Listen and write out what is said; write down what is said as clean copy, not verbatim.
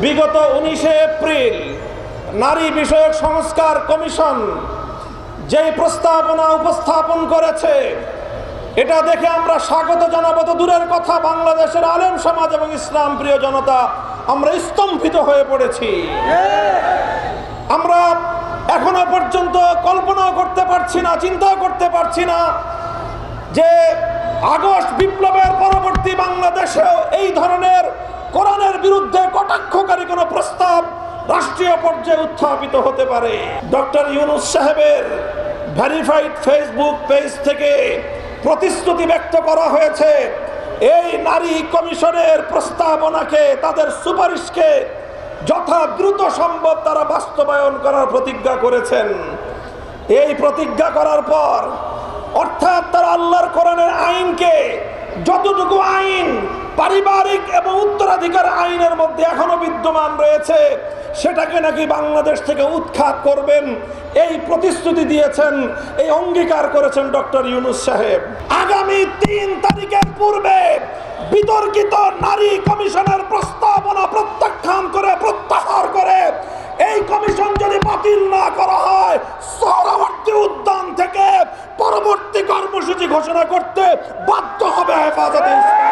বিগত 19 এপ্রিল নারী বিষয়ক সংস্কার কমিশন যেই প্রস্তাবনা উপস্থাপন করেছে, এটা দেখে আমরা স্বাগত জানাবো তো দূরের কথা, বাংলাদেশের আলেম সমাজ এবং ইসলাম প্রিয় জনতা আমরা স্তম্ভিত হয়ে পড়েছি। আমরা এখনো পর্যন্ত কল্পনা করতে পারছি না, চিন্তা করতে পারছি না যে আগস্ট বিপ্লবের পরবর্তী বাংলাদেশেও এই ধরনের কোরআনের বিরুদ্ধে কটাক্ষকারী কোনো প্রস্তাব রাষ্ট্রীয় পর্যায়ে উত্থাপিত হতে পারে। ডক্টর ইউনূস সাহেবের ভেরিফাইড ফেসবুক পেজ থেকে প্রতিশ্রুতি ব্যক্ত করা হয়েছে এই নারী কমিশনের প্রস্তাবনাকে, তাদের সুপারিশকে যথা দ্রুত সম্ভব তারা বাস্তবায়ন করার প্রতিজ্ঞা করেছেন। এই প্রতিজ্ঞা করার পর অর্থাৎ তারা আল্লাহর কোরআনের আইনকে, যতটুকু আইন পারিবারিক এবং উত্তরাধিকার আইনের মধ্যে এখনো বিদ্যমান রয়েছে, সেটাকে নাকি বাংলাদেশ থেকে উৎখাত করবেন, এই প্রতিশ্রুতি দিয়েছেন, এই অঙ্গীকার করেছেন ডক্টর ইউনূস সাহেব। আগামী 3 তারিখের পূর্বে বিতর্কিত নারী কমিশনের প্রস্তাবনা প্রত্যাখ্যান করে, প্রত্যাহার করে এই কমিশন যদি বাতিল না করা হয়, সোহরাওয়ার্দী উদ্যান থেকে পরবর্তী কর্মসূচি ঘোষণা করতে বাধ্য হবে হেফাজতে ইসলাম।